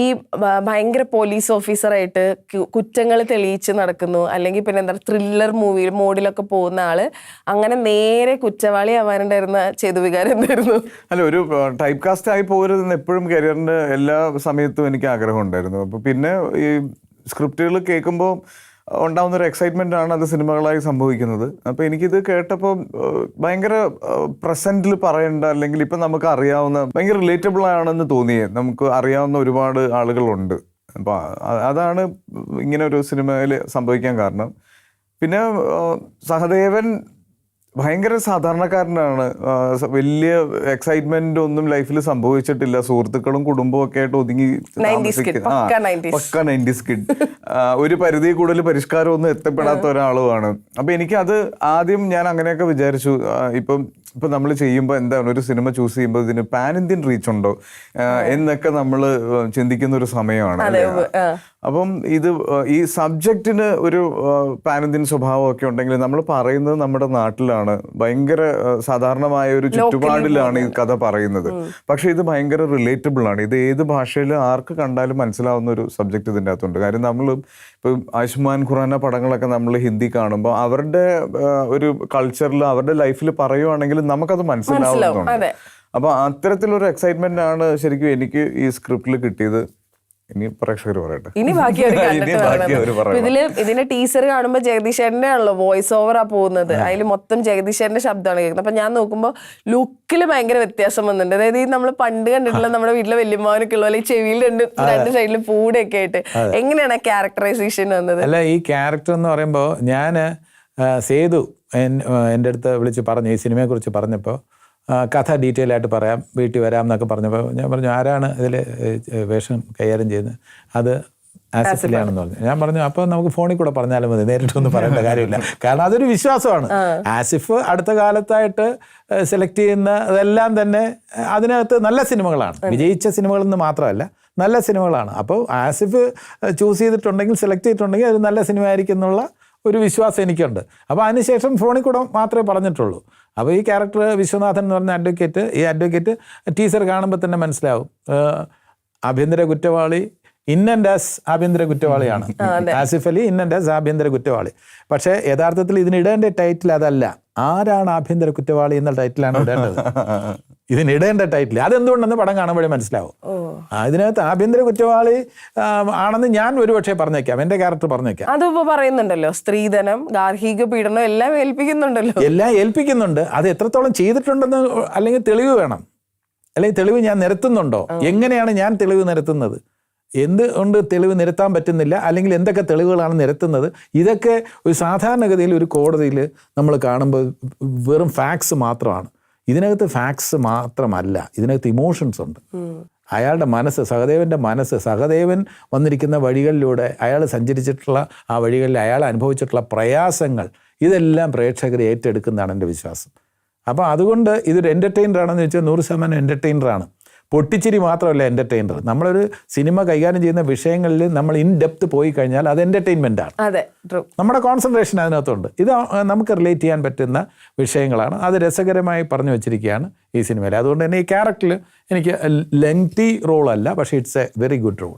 ഈ ഭയങ്കര പോലീസ് ഓഫീസറായിട്ട് കുറ്റങ്ങൾ തെളിയിച്ച് നടക്കുന്നു, അല്ലെങ്കിൽ പിന്നെ എന്താ ത്രില്ലർ മൂവി മോഡിലൊക്കെ പോകുന്ന ആള് അങ്ങനെ നേരെ കുറ്റവാളി ആവാനുണ്ടായിരുന്ന ചേതുവികാരം എന്തായിരുന്നു? അല്ല, ഒരു ടൈപ്പ് കാസ്റ്റ് ആയി പോകരുതെന്ന് എപ്പോഴും കരിയറിന്റെ എല്ലാ സമയത്തും എനിക്ക് ആഗ്രഹം ഉണ്ടായിരുന്നു. അപ്പോൾ പിന്നെ ഈ സ്ക്രിപ്റ്റുകൾ കേൾക്കുമ്പോൾ ഉണ്ടാകുന്ന ഒരു എക്സൈറ്റ്മെൻ്റ് ആണ് അത് സിനിമകളായി സംഭവിക്കുന്നത്. അപ്പോൾ എനിക്കിത് കേട്ടപ്പോൾ ഭയങ്കര പ്രസൻറ്റിൽ പറയേണ്ട, അല്ലെങ്കിൽ ഇപ്പം നമുക്ക് അറിയാവുന്ന ഭയങ്കര റിലേറ്റബിൾ ആണെന്ന് തോന്നിയേ. നമുക്ക് അറിയാവുന്ന ഒരുപാട് ആളുകളുണ്ട്. അപ്പോൾ അതാണ് ഇങ്ങനെ ഒരു സിനിമയിൽ സംഭവിക്കാൻ കാരണം. പിന്നെ സഹദേവൻ ഭയങ്കര സാധാരണക്കാരനാണ്. വലിയ എക്സൈറ്റ്മെന്റ് ഒന്നും ലൈഫിൽ സംഭവിച്ചിട്ടില്ല. സുഹൃത്തുക്കളും കുടുംബവും ഒക്കെ ആയിട്ട് ഒതുങ്ങി പക്ക 90s കിഡ്. ഒരു പരിധി കൂടുതൽ പരിഷ്കാരമൊന്നും എത്തപ്പെടാത്ത ഒരാളുമാണ്. അപ്പൊ എനിക്കത് ആദ്യം ഞാൻ അങ്ങനെയൊക്കെ വിചാരിച്ചു. ഇപ്പം നമ്മൾ ചെയ്യുമ്പോൾ എന്താണ്, ഒരു സിനിമ ചൂസ് ചെയ്യുമ്പോൾ ഇതിന് പാൻ ഇന്ത്യൻ റീച്ച് ഉണ്ടോ എന്നൊക്കെ നമ്മൾ ചിന്തിക്കുന്ന ഒരു സമയമാണ്. അപ്പം ഈ സബ്ജക്റ്റിന് ഒരു പാൻ ഇന്ത്യൻ സ്വഭാവമൊക്കെ ഉണ്ടെങ്കിൽ നമ്മൾ പറയുന്നത് നമ്മുടെ നാട്ടിലാണ്, ഭയങ്കര സാധാരണമായ ഒരു ചുറ്റുപാടിലാണ് ഈ കഥ പറയുന്നത്. പക്ഷെ ഇത് ഭയങ്കര റിലേറ്റബിൾ ആണ്. ഇത് ഏത് ഭാഷയിൽ ആർക്ക് കണ്ടാലും മനസ്സിലാവുന്ന ഒരു സബ്ജക്റ്റ് ഇതിൻ്റെ അകത്തുണ്ട്. കാര്യം നമ്മൾ ഇപ്പം ആയുഷ്മാൻ ഖുറാന പടങ്ങളൊക്കെ നമ്മൾ ഹിന്ദി കാണുമ്പോൾ അവരുടെ ഒരു കൾച്ചറിൽ അവരുടെ ലൈഫിൽ പറയുവാണെങ്കിൽ നമുക്കത് മനസ്സിലാവുന്നുണ്ട്. അപ്പൊ അത്തരത്തിലൊരു എക്സൈറ്റ്മെന്റ് ആണ് ശരിക്കും എനിക്ക് ഈ സ്ക്രിപ്റ്റിൽ കിട്ടിയത്. ഇനി പ്രേക്ഷകർ പറയട്ടെ, ഇനി ഇതിന്റെ ടീസർ കാണുമ്പോ ജഗദീശേട്ടന്റെ ആണല്ലോ വോയിസ് ഓവറാ പോകുന്നത്. അതിൽ മൊത്തം ജഗദീശേട്ടന്റെ ശബ്ദമാണ് കേൾക്കുന്നത്. അപ്പൊ ഞാൻ നോക്കുമ്പോ ലുക്കിൽ ഭയങ്കര വ്യത്യാസം വന്നിട്ടുണ്ട്. അതായത് ഈ നമ്മൾ പണ്ട് കണ്ടിട്ടുള്ള നമ്മുടെ വീട്ടിലെ വല്യമ്മാവനൊക്കെ ഉള്ള ഈ ചെവിയിൽ രണ്ട് സൈഡിൽ പൂടൊക്കെ ആയിട്ട് എങ്ങനെയാണ് ക്യാരക്ടറൈസേഷൻ വന്നത്? അല്ല, ഈ ക്യാരക്ടർ എന്ന് പറയുമ്പോൾ ഞാന് സേതു എൻ്റെ അടുത്ത് വിളിച്ച് പറഞ്ഞു, ഈ സിനിമയെ കുറിച്ച് പറഞ്ഞപ്പോൾ കഥ ഡീറ്റെയിൽ ആയിട്ട് പറയാം, വീട്ടിൽ വരാം എന്നൊക്കെ പറഞ്ഞപ്പോൾ ഞാൻ പറഞ്ഞു, ആരാണ് ഇതിൽ വേഷം കൈകാര്യം ചെയ്യുന്നത്? അത് ആസിഫിലാണെന്ന് പറഞ്ഞു. ഞാൻ പറഞ്ഞു, അപ്പോൾ നമുക്ക് ഫോണിൽ കൂടെ പറഞ്ഞാലും മതി, നേരിട്ടൊന്നും പറയേണ്ട കാര്യമില്ല. കാരണം അതൊരു വിശ്വാസമാണ്. ആസിഫ് അടുത്ത കാലത്തായിട്ട് സെലക്ട് ചെയ്യുന്നതെല്ലാം തന്നെ അതിനകത്ത് നല്ല സിനിമകളാണ്, വിജയിച്ച സിനിമകളെന്ന് മാത്രമല്ല നല്ല സിനിമകളാണ്. അപ്പോൾ ആസിഫ് ചൂസ് ചെയ്തിട്ടുണ്ടെങ്കിൽ, സെലക്ട് ചെയ്തിട്ടുണ്ടെങ്കിൽ അത് നല്ല സിനിമ ആയിരിക്കും എന്നുള്ള ഒരു വിശ്വാസം എനിക്കുണ്ട്. അപ്പോൾ അതിനുശേഷം ഫോണിൽ കൂടെ മാത്രമേ പറഞ്ഞിട്ടുള്ളൂ. അപ്പോൾ ഈ ക്യാരക്ടർ വിശ്വനാഥൻ എന്ന് പറഞ്ഞ അഡ്വക്കേറ്റ്, ഈ അഡ്വക്കേറ്റ് ടീസർ കാണുമ്പോൾ തന്നെ മനസ്സിലാവും, ആഭ്യന്തര കുറ്റവാളി, ഇൻ ആൻഡ് ആസ് ആഭ്യന്തര കുറ്റവാളിയാണ് ആസിഫ് അലി, ഇൻ ആൻഡ് ആസ് ആഭ്യന്തര കുറ്റവാളി. പക്ഷേ യഥാർത്ഥത്തിൽ ഇതിനിടേണ്ട ടൈറ്റിൽ അതല്ല, ആരാണ് ആഭ്യന്തര കുറ്റവാളി എന്ന ടൈറ്റിലാണ് ഇടേണ്ടത്. ഇതിനിടേണ്ട ടൈറ്റിൽ അതെന്തുകൊണ്ടെന്ന് പടം കാണുമ്പോഴേ മനസ്സിലാവും. ഇതിനകത്ത് ആഭ്യന്തര കുറ്റവാളി ആണെന്ന് ഞാൻ ഒരുപക്ഷെ പറഞ്ഞേക്കാം, എന്റെ ക്യാരക്ടർ പറഞ്ഞേക്കാം. അതിപ്പോ പറയുന്നുണ്ടല്ലോ, സ്ത്രീധനം, ഗാർഹിക പീഡനം എല്ലാം ഏൽപ്പിക്കുന്നുണ്ടല്ലോ. എല്ലാം ഏൽപ്പിക്കുന്നുണ്ട്. അത് എത്രത്തോളം ചെയ്തിട്ടുണ്ടെന്ന് അല്ലെങ്കിൽ തെളിവ് വേണം, അല്ലെങ്കിൽ തെളിവ് ഞാൻ നിരത്തുന്നുണ്ടോ, എങ്ങനെയാണ് ഞാൻ തെളിവ് നിരത്തുന്നത്, എന്തുകൊണ്ട് തെളിവ് നിരത്താൻ പറ്റുന്നില്ല, അല്ലെങ്കിൽ എന്തൊക്കെ തെളിവുകളാണ് നിരത്തുന്നത്, ഇതൊക്കെ ഒരു സാധാരണഗതിയിൽ ഒരു കോടതിയിൽ നമ്മൾ കാണുമ്പോൾ വെറും ഫാക്ട്സ് മാത്രമാണ്. ഇതിനകത്ത് ഫാക്ട്സ് മാത്രമല്ല, ഇതിനകത്ത് ഇമോഷൻസ് ഉണ്ട്. അയാളുടെ മനസ്സ്, സഹദേവൻ്റെ മനസ്സ്, സഹദേവൻ വന്നിരിക്കുന്ന വഴികളിലൂടെ അയാൾ സഞ്ചരിച്ചിട്ടുള്ള ആ വഴികളിൽ അയാൾ അനുഭവിച്ചിട്ടുള്ള പ്രയാസങ്ങൾ, ഇതെല്ലാം പ്രേക്ഷകർ ഏറ്റെടുക്കുന്നതാണ് എൻ്റെ വിശ്വാസം. അപ്പോൾ അതുകൊണ്ട് ഇതൊരു എൻ്റർടൈനറാണെന്ന് ചോദിച്ചാൽ 100% എൻ്റർടൈനറാണ്. പൊട്ടിച്ചിരി മാത്രമല്ല എൻ്റർടൈനർ. നമ്മളൊരു സിനിമ കൈകാര്യം ചെയ്യുന്ന വിഷയങ്ങളിൽ നമ്മൾ ഇൻ ഡെപ്ത് പോയി കഴിഞ്ഞാൽ അത് എൻ്റർടൈൻമെൻ്റാണ്. നമ്മുടെ കോൺസെൻട്രേഷൻ അതിനകത്തുണ്ട്. ഇത് നമുക്ക് റിലേറ്റ് ചെയ്യാൻ പറ്റുന്ന വിഷയങ്ങളാണ്. അത് രസകരമായി പറഞ്ഞു വെച്ചിരിക്കുകയാണ് ഈ സിനിമയിൽ. അതുകൊണ്ട് തന്നെ ഈ ക്യാരക്ടറിൽ എനിക്ക് ലെങ്തി റോളല്ല, പക്ഷേ it's a very good role.